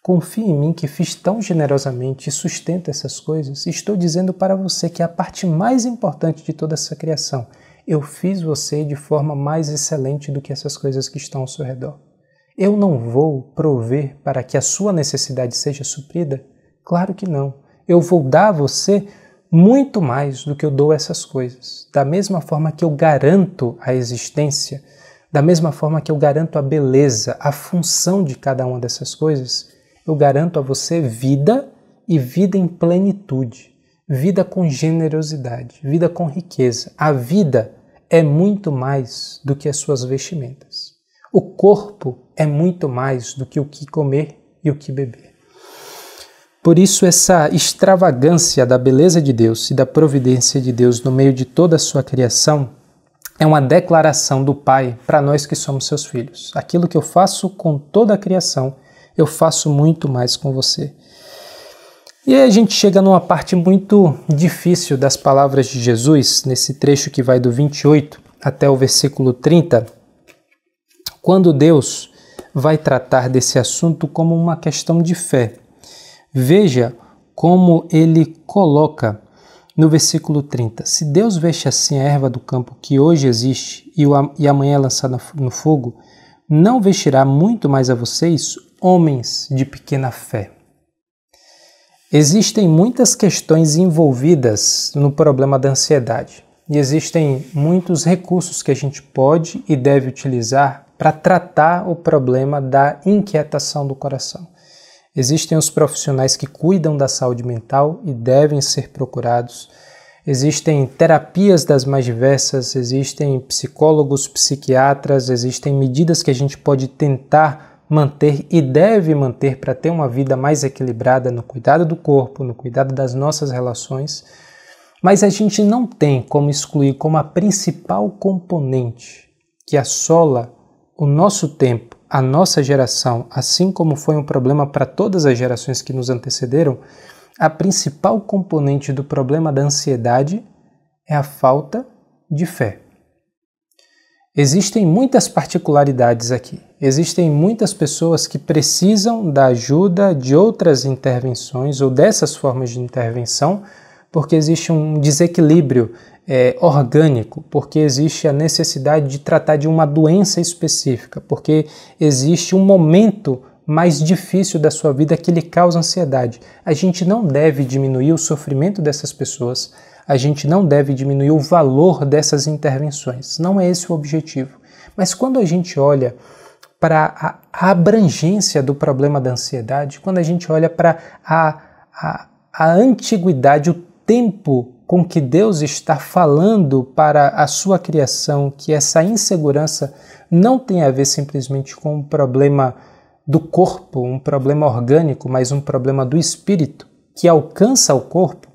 Confie em mim que fiz tão generosamente e sustento essas coisas. Estou dizendo para você que é a parte mais importante de toda essa criação. Eu fiz você de forma mais excelente do que essas coisas que estão ao seu redor. Eu não vou prover para que a sua necessidade seja suprida? Claro que não. Eu vou dar a você muito mais do que eu dou a essas coisas. Da mesma forma que eu garanto a existência, da mesma forma que eu garanto a beleza, a função de cada uma dessas coisas, eu garanto a você vida e vida em plenitude, vida com generosidade, vida com riqueza. A vida é muito mais do que as suas vestimentas. O corpo é muito mais do que o que comer e o que beber. Por isso, essa extravagância da beleza de Deus e da providência de Deus no meio de toda a sua criação é uma declaração do Pai para nós que somos seus filhos. Aquilo que eu faço com toda a criação, eu faço muito mais com você. E aí a gente chega numa parte muito difícil das palavras de Jesus, nesse trecho que vai do 28 até o versículo 30, quando Deus vai tratar desse assunto como uma questão de fé. Veja como ele coloca no versículo 30. Se Deus veste assim a erva do campo que hoje existe e amanhã é lançada no fogo, não vestirá muito mais a vocês, homens de pequena fé. Existem muitas questões envolvidas no problema da ansiedade e existem muitos recursos que a gente pode e deve utilizar para tratar o problema da inquietação do coração. Existem os profissionais que cuidam da saúde mental e devem ser procurados. Existem terapias das mais diversas, existem psicólogos, psiquiatras, existem medidas que a gente pode tentar manter e deve manter para ter uma vida mais equilibrada no cuidado do corpo, no cuidado das nossas relações. Mas a gente não tem como excluir como a principal componente que assola o nosso tempo, a nossa geração, assim como foi um problema para todas as gerações que nos antecederam, a principal componente do problema da ansiedade é a falta de fé. Existem muitas particularidades aqui. Existem muitas pessoas que precisam da ajuda de outras intervenções ou dessas formas de intervenção, porque existe um desequilíbrio orgânico, porque existe a necessidade de tratar de uma doença específica, porque existe um momento mais difícil da sua vida que lhe causa ansiedade. A gente não deve diminuir o sofrimento dessas pessoas, a gente não deve diminuir o valor dessas intervenções. Não é esse o objetivo. Mas quando a gente olha para a abrangência do problema da ansiedade, quando a gente olha para a antiguidade, o tempo com que Deus está falando para a sua criação, que essa insegurança não tem a ver simplesmente com um problema do corpo, um problema orgânico, mas um problema do espírito, que alcança o corpo,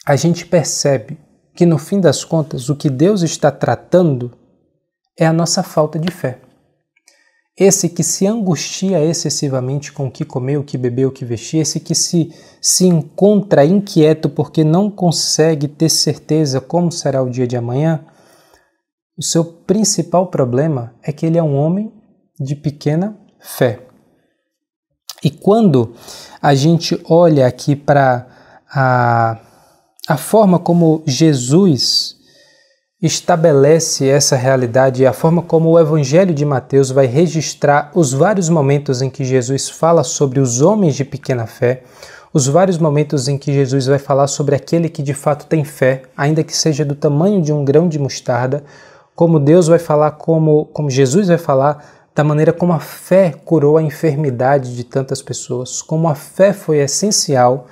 a gente percebe que no fim das contas o que Deus está tratando é a nossa falta de fé. Esse que se angustia excessivamente com o que comeu, o que bebeu, o que vestir, esse que se encontra inquieto porque não consegue ter certeza como será o dia de amanhã, o seu principal problema é que ele é um homem de pequena fé. E quando a gente olha aqui para a forma como Jesus estabelece essa realidade e a forma como o Evangelho de Mateus vai registrar os vários momentos em que Jesus fala sobre os homens de pequena fé, os vários momentos em que Jesus vai falar sobre aquele que de fato tem fé, ainda que seja do tamanho de um grão de mostarda, como Deus vai falar, como Jesus vai falar da maneira como a fé curou a enfermidade de tantas pessoas, como a fé foi essencial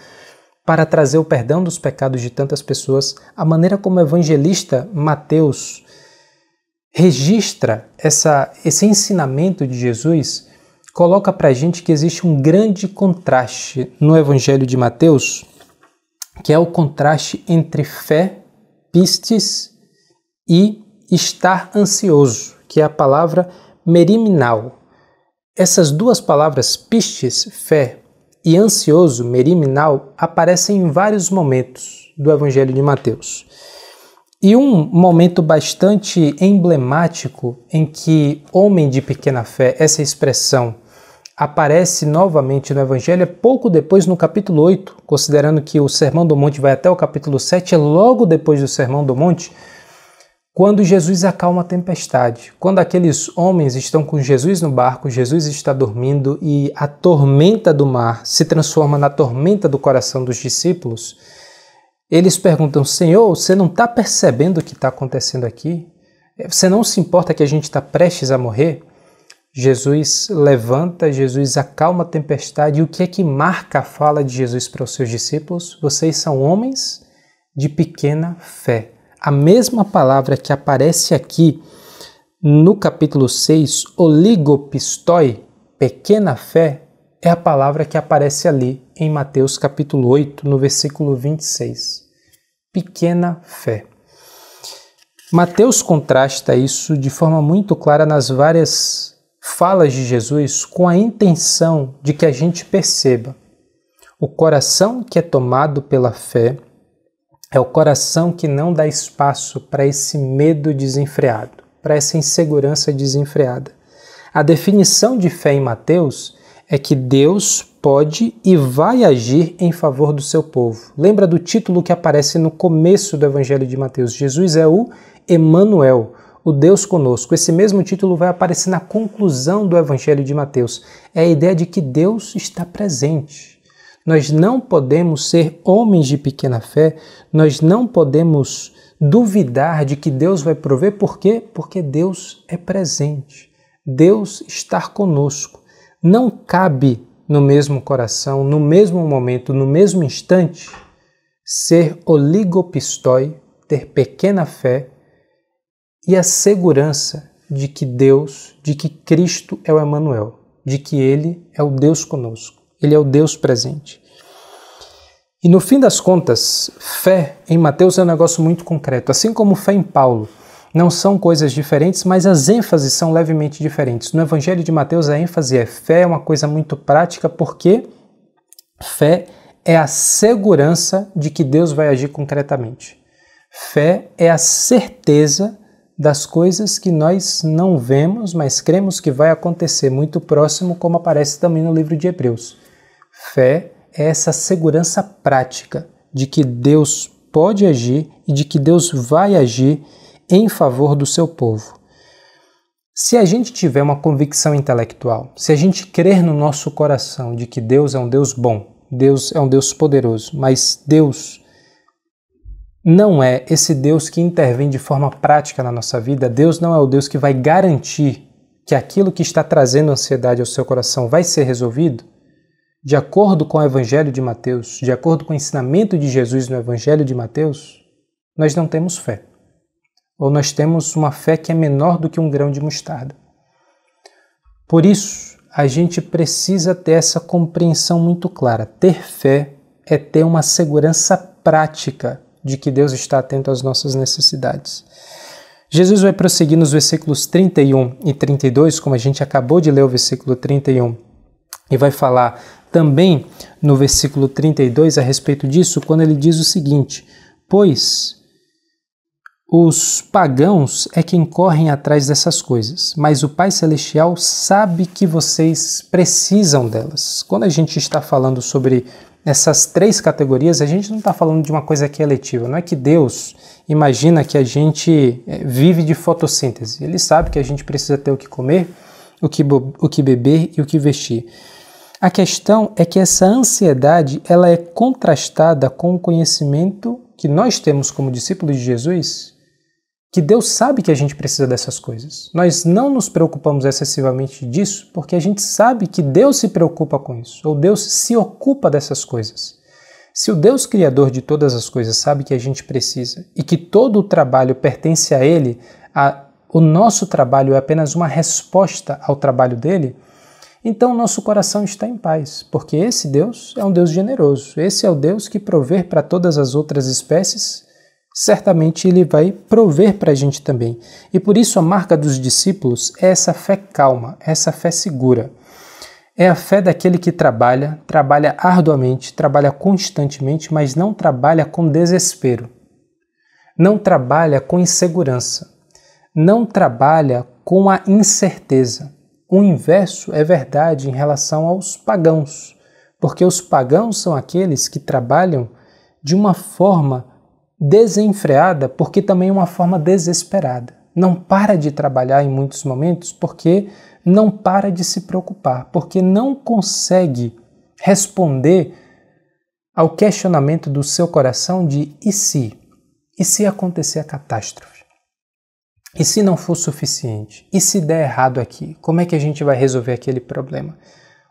para trazer o perdão dos pecados de tantas pessoas, a maneira como o evangelista Mateus registra esse ensinamento de Jesus, coloca para a gente que existe um grande contraste no Evangelho de Mateus, que é o contraste entre fé, pistis, e estar ansioso, que é a palavra meriminal. Essas duas palavras, pistis, fé, e ansioso, meriminal, aparecem em vários momentos do Evangelho de Mateus. E um momento bastante emblemático em que homem de pequena fé, essa expressão, aparece novamente no Evangelho é pouco depois no capítulo 8, considerando que o Sermão do Monte vai até o capítulo 7, é logo depois do Sermão do Monte, quando Jesus acalma a tempestade. Quando aqueles homens estão com Jesus no barco, Jesus está dormindo e a tormenta do mar se transforma na tormenta do coração dos discípulos, eles perguntam: Senhor, você não está percebendo o que está acontecendo aqui? Você não se importa que a gente está prestes a morrer? Jesus levanta, Jesus acalma a tempestade. E o que é que marca a fala de Jesus para os seus discípulos? Vocês são homens de pequena fé. A mesma palavra que aparece aqui no capítulo 6, oligopistoi, pequena fé, é a palavra que aparece ali em Mateus capítulo 8, no versículo 26. Pequena fé. Mateus contrasta isso de forma muito clara nas várias falas de Jesus com a intenção de que a gente perceba o coração que é tomado pela fé é o coração que não dá espaço para esse medo desenfreado, para essa insegurança desenfreada. A definição de fé em Mateus é que Deus pode e vai agir em favor do seu povo. Lembra do título que aparece no começo do Evangelho de Mateus? Jesus é o Emanuel, o Deus conosco. Esse mesmo título vai aparecer na conclusão do Evangelho de Mateus. É a ideia de que Deus está presente. Nós não podemos ser homens de pequena fé, nós não podemos duvidar de que Deus vai prover. Por quê? Porque Deus é presente. Deus está conosco. Não cabe no mesmo coração, no mesmo momento, no mesmo instante, ser oligopistoi, ter pequena fé, e a segurança de que Deus, de que Cristo é o Emanuel, de que Ele é o Deus conosco. Ele é o Deus presente. E no fim das contas, fé em Mateus é um negócio muito concreto. Assim como fé em Paulo, não são coisas diferentes, mas as ênfases são levemente diferentes. No Evangelho de Mateus, a ênfase é fé, é uma coisa muito prática, porque fé é a segurança de que Deus vai agir concretamente. Fé é a certeza das coisas que nós não vemos, mas cremos que vai acontecer muito próximo, como aparece também no livro de Hebreus. Fé é essa segurança prática de que Deus pode agir e de que Deus vai agir em favor do seu povo. Se a gente tiver uma convicção intelectual, se a gente crer no nosso coração de que Deus é um Deus bom, Deus é um Deus poderoso, mas Deus não é esse Deus que intervém de forma prática na nossa vida, Deus não é o Deus que vai garantir que aquilo que está trazendo ansiedade ao seu coração vai ser resolvido, de acordo com o Evangelho de Mateus, de acordo com o ensinamento de Jesus no Evangelho de Mateus, nós não temos fé. Ou nós temos uma fé que é menor do que um grão de mostarda. Por isso, a gente precisa ter essa compreensão muito clara. Ter fé é ter uma segurança prática de que Deus está atento às nossas necessidades. Jesus vai prosseguir nos versículos 31 e 32, como a gente acabou de ler o versículo 31, e vai falar também no versículo 32 a respeito disso, quando ele diz o seguinte: pois os pagãos é quem correm atrás dessas coisas, mas o Pai Celestial sabe que vocês precisam delas. Quando a gente está falando sobre essas três categorias, a gente não está falando de uma coisa que é eletiva. Não é que Deus imagina que a gente vive de fotossíntese. Ele sabe que a gente precisa ter o que comer, o que beber e o que vestir. A questão é que essa ansiedade ela é contrastada com o conhecimento que nós temos como discípulos de Jesus, que Deus sabe que a gente precisa dessas coisas. Nós não nos preocupamos excessivamente disso porque a gente sabe que Deus se preocupa com isso, ou Deus se ocupa dessas coisas. Se o Deus Criador de todas as coisas sabe que a gente precisa e que todo o trabalho pertence a Ele, o nosso trabalho é apenas uma resposta ao trabalho dele, então nosso coração está em paz, porque esse Deus é um Deus generoso, esse é o Deus que provê para todas as outras espécies, certamente Ele vai prover para a gente também. E por isso a marca dos discípulos é essa fé calma, essa fé segura. É a fé daquele que trabalha arduamente, trabalha constantemente, mas não trabalha com desespero. Não trabalha com insegurança. Não trabalha com a incerteza. O inverso é verdade em relação aos pagãos, porque os pagãos são aqueles que trabalham de uma forma desenfreada, porque também é uma forma desesperada. Não para de trabalhar em muitos momentos porque não para de se preocupar, porque não consegue responder ao questionamento do seu coração de e se? E se acontecer a catástrofe? E se não for suficiente? E se der errado aqui? Como é que a gente vai resolver aquele problema?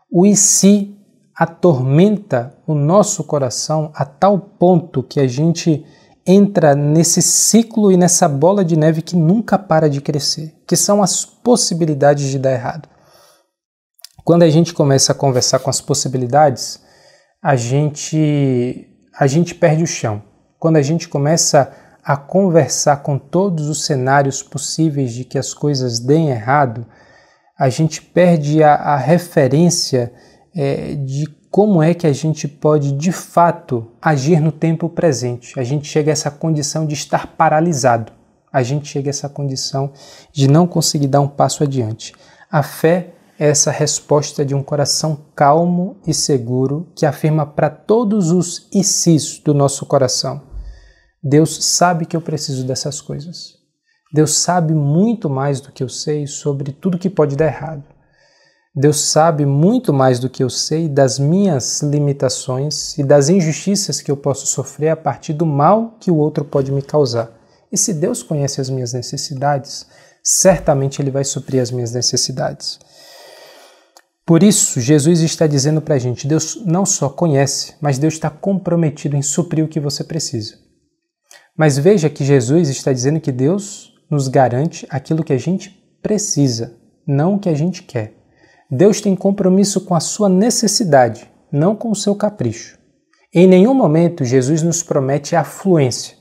O e se atormenta o nosso coração a tal ponto que a gente entra nesse ciclo e nessa bola de neve que nunca para de crescer, que são as possibilidades de dar errado. Quando a gente começa a conversar com as possibilidades, a gente perde o chão. Quando a gente começa a conversar com todos os cenários possíveis de que as coisas deem errado, a gente perde a referência de como é que a gente pode, de fato, agir no tempo presente. A gente chega a essa condição de estar paralisado. A gente chega a essa condição de não conseguir dar um passo adiante. A fé é essa resposta de um coração calmo e seguro que afirma para todos os e sis do nosso coração: Deus sabe que eu preciso dessas coisas. Deus sabe muito mais do que eu sei sobre tudo que pode dar errado. Deus sabe muito mais do que eu sei das minhas limitações e das injustiças que eu posso sofrer a partir do mal que o outro pode me causar. E se Deus conhece as minhas necessidades, certamente Ele vai suprir as minhas necessidades. Por isso, Jesus está dizendo para a gente, Deus não só conhece, mas Deus está comprometido em suprir o que você precisa. Mas veja que Jesus está dizendo que Deus nos garante aquilo que a gente precisa, não o que a gente quer. Deus tem compromisso com a sua necessidade, não com o seu capricho. Em nenhum momento Jesus nos promete a afluência.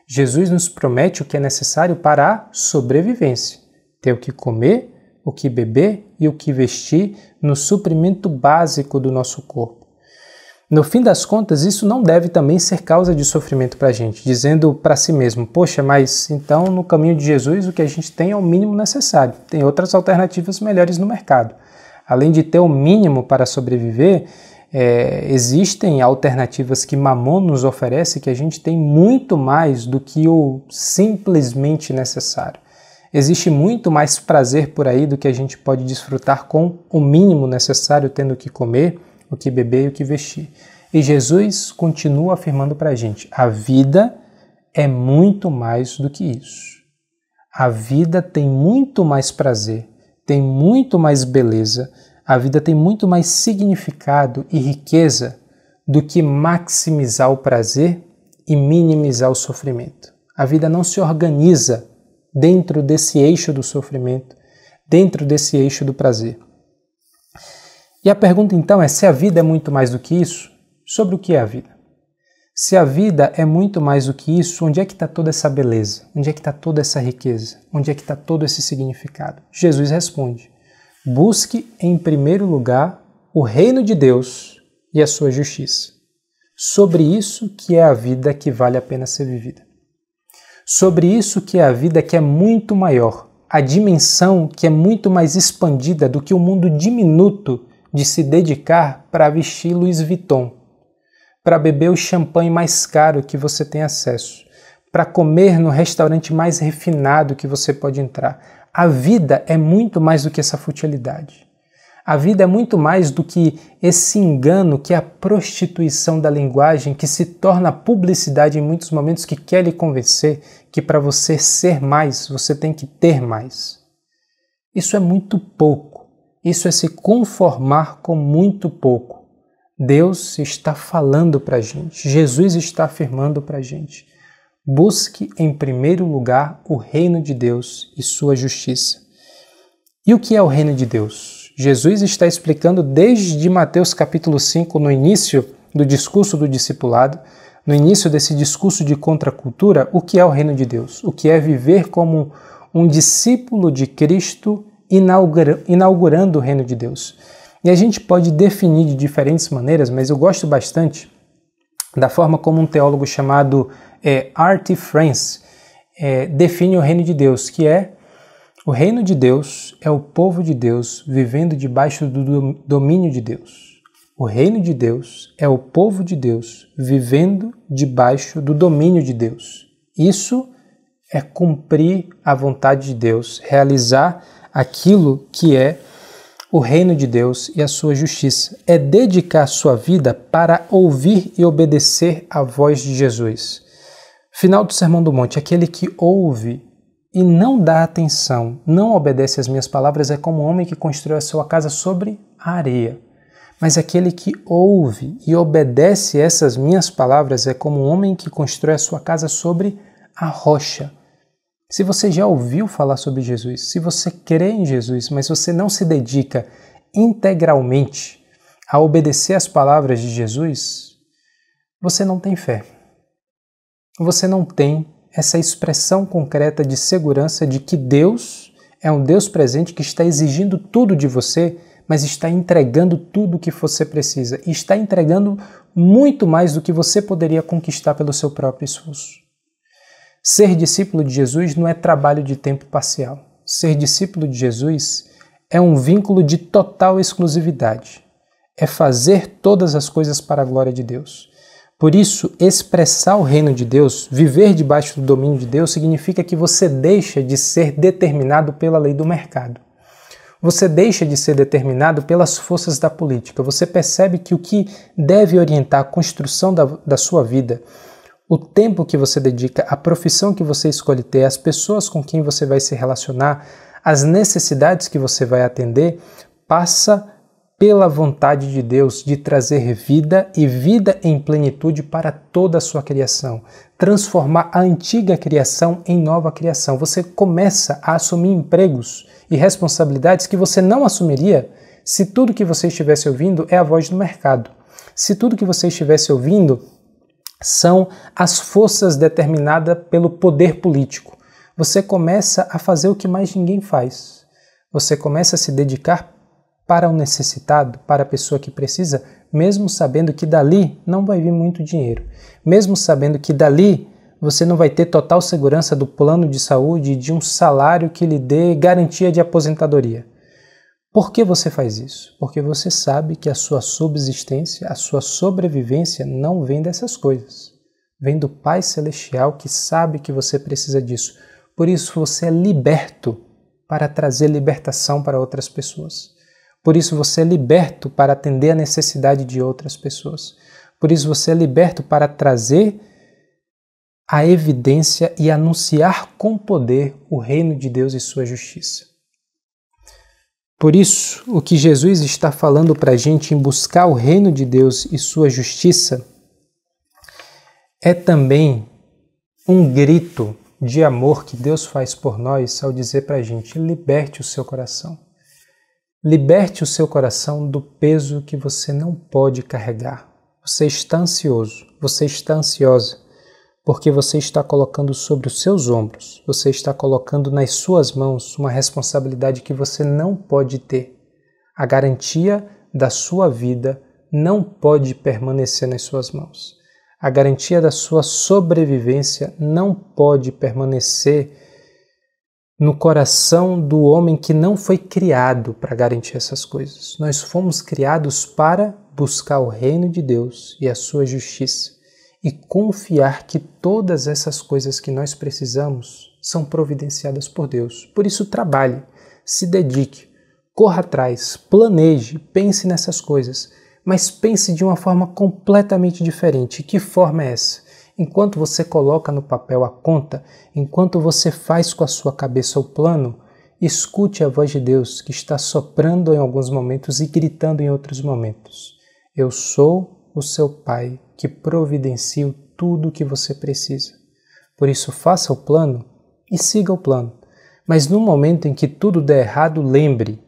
Jesus nos promete o que é necessário para a sobrevivência. Ter o que comer, o que beber e o que vestir no suprimento básico do nosso corpo. No fim das contas, isso não deve também ser causa de sofrimento para a gente, dizendo para si mesmo, poxa, mas então no caminho de Jesus o que a gente tem é o mínimo necessário. Tem outras alternativas melhores no mercado. Além de ter o mínimo para sobreviver, existem alternativas que Mamon nos oferece que a gente tem muito mais do que o simplesmente necessário. Existe muito mais prazer por aí do que a gente pode desfrutar com o mínimo necessário, tendo o que comer, o que beber e o que vestir. E Jesus continua afirmando para a gente, a vida é muito mais do que isso. A vida tem muito mais prazer, tem muito mais beleza, a vida tem muito mais significado e riqueza do que maximizar o prazer e minimizar o sofrimento. A vida não se organiza dentro desse eixo do sofrimento, dentro desse eixo do prazer. E a pergunta então é, se a vida é muito mais do que isso, sobre o que é a vida? Se a vida é muito mais do que isso, onde é que está toda essa beleza? Onde é que está toda essa riqueza? Onde é que está todo esse significado? Jesus responde, busque em primeiro lugar o reino de Deus e a sua justiça. Sobre isso que é a vida que vale a pena ser vivida. Sobre isso que é a vida que é muito maior, a dimensão que é muito mais expandida do que o mundo diminuto de se dedicar para vestir Louis Vuitton, para beber o champanhe mais caro que você tem acesso, para comer no restaurante mais refinado que você pode entrar. A vida é muito mais do que essa futilidade. A vida é muito mais do que esse engano que é a prostituição da linguagem, que se torna publicidade em muitos momentos, que quer lhe convencer que para você ser mais, você tem que ter mais. Isso é muito pouco. Isso é se conformar com muito pouco. Deus está falando para a gente, Jesus está afirmando para a gente. Busque em primeiro lugar o reino de Deus e sua justiça. E o que é o reino de Deus? Jesus está explicando desde Mateus capítulo 5, no início do discurso do discipulado, no início desse discurso de contracultura, o que é o reino de Deus, o que é viver como um discípulo de Cristo inaugurando o reino de Deus. E a gente pode definir de diferentes maneiras, mas eu gosto bastante da forma como um teólogo chamado R.T. France define o reino de Deus, que é o reino de Deus é o povo de Deus vivendo debaixo do domínio de Deus. O reino de Deus é o povo de Deus vivendo debaixo do domínio de Deus. Isso é cumprir a vontade de Deus, realizar aquilo que é o reino de Deus e a sua justiça. É dedicar sua vida para ouvir e obedecer à voz de Jesus. Final do Sermão do Monte, aquele que ouve e não dá atenção, não obedece às minhas palavras, é como um homem que construiu a sua casa sobre a areia. Mas aquele que ouve e obedece essas minhas palavras é como um homem que constrói a sua casa sobre a rocha. Se você já ouviu falar sobre Jesus, se você crê em Jesus, mas você não se dedica integralmente a obedecer às palavras de Jesus, você não tem fé. Você não tem essa expressão concreta de segurança de que Deus é um Deus presente que está exigindo tudo de você, mas está entregando tudo o que você precisa e está entregando muito mais do que você poderia conquistar pelo seu próprio esforço. Ser discípulo de Jesus não é trabalho de tempo parcial. Ser discípulo de Jesus é um vínculo de total exclusividade. É fazer todas as coisas para a glória de Deus. Por isso, expressar o reino de Deus, viver debaixo do domínio de Deus, significa que você deixa de ser determinado pela lei do mercado. Você deixa de ser determinado pelas forças da política. Você percebe que o que deve orientar a construção da sua vida, o tempo que você dedica, a profissão que você escolhe ter, as pessoas com quem você vai se relacionar, as necessidades que você vai atender, passa pela vontade de Deus de trazer vida e vida em plenitude para toda a sua criação, transformar a antiga criação em nova criação. Você começa a assumir empregos e responsabilidades que você não assumiria se tudo que você estivesse ouvindo é a voz do mercado. Se tudo que você estivesse ouvindo são as forças determinadas pelo poder político. Você começa a fazer o que mais ninguém faz. Você começa a se dedicar para o necessitado, para a pessoa que precisa, mesmo sabendo que dali não vai vir muito dinheiro. Mesmo sabendo que dali você não vai ter total segurança do plano de saúde e de um salário que lhe dê garantia de aposentadoria. Por que você faz isso? Porque você sabe que a sua subsistência, a sua sobrevivência não vem dessas coisas. Vem do Pai Celestial que sabe que você precisa disso. Por isso você é liberto para trazer libertação para outras pessoas. Por isso você é liberto para atender a necessidade de outras pessoas. Por isso você é liberto para trazer a evidência e anunciar com poder o reino de Deus e sua justiça. Por isso, o que Jesus está falando para a gente em buscar o reino de Deus e sua justiça é também um grito de amor que Deus faz por nós ao dizer para a gente: liberte o seu coração. Liberte o seu coração do peso que você não pode carregar. Você está ansioso, você está ansiosa, porque você está colocando sobre os seus ombros, você está colocando nas suas mãos uma responsabilidade que você não pode ter. A garantia da sua vida não pode permanecer nas suas mãos. A garantia da sua sobrevivência não pode permanecer no coração do homem que não foi criado para garantir essas coisas. Nós fomos criados para buscar o reino de Deus e a sua justiça e confiar que todas essas coisas que nós precisamos são providenciadas por Deus. Por isso, trabalhe, se dedique, corra atrás, planeje, pense nessas coisas, mas pense de uma forma completamente diferente. Que forma é essa? Enquanto você coloca no papel a conta, enquanto você faz com a sua cabeça o plano, escute a voz de Deus que está soprando em alguns momentos e gritando em outros momentos. Eu sou o seu Pai que providencio tudo o que você precisa. Por isso, faça o plano e siga o plano. Mas no momento em que tudo der errado, lembre: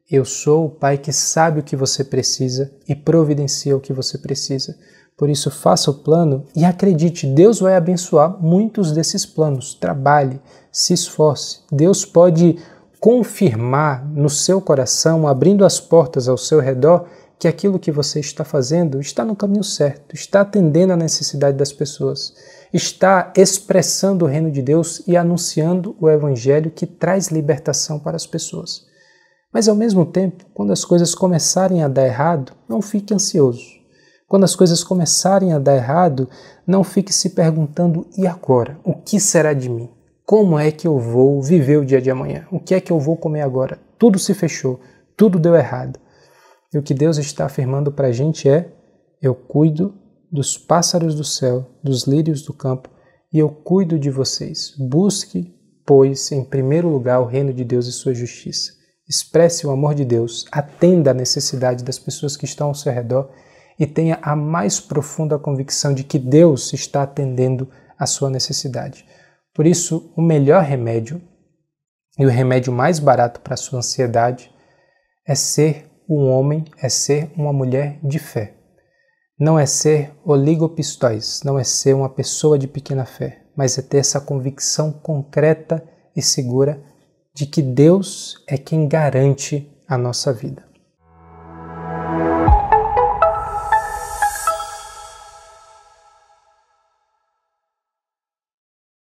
eu sou o Pai que sabe o que você precisa e providencia o que você precisa. Por isso, faça o plano e acredite, Deus vai abençoar muitos desses planos. Trabalhe, se esforce. Deus pode confirmar no seu coração, abrindo as portas ao seu redor, que aquilo que você está fazendo está no caminho certo, está atendendo à necessidade das pessoas, está expressando o reino de Deus e anunciando o evangelho que traz libertação para as pessoas. Mas ao mesmo tempo, quando as coisas começarem a dar errado, não fique ansioso. Quando as coisas começarem a dar errado, não fique se perguntando: e agora? O que será de mim? Como é que eu vou viver o dia de amanhã? O que é que eu vou comer agora? Tudo se fechou, tudo deu errado. E o que Deus está afirmando para a gente é: eu cuido dos pássaros do céu, dos lírios do campo, e eu cuido de vocês. Busque, pois, em primeiro lugar o reino de Deus e sua justiça. Expresse o amor de Deus, atenda à necessidade das pessoas que estão ao seu redor e tenha a mais profunda convicção de que Deus está atendendo à sua necessidade. Por isso, o melhor remédio e o remédio mais barato para a sua ansiedade é ser um homem, é ser uma mulher de fé. Não é ser oligopistóis, não é ser uma pessoa de pequena fé, mas é ter essa convicção concreta e segura de que Deus é quem garante a nossa vida.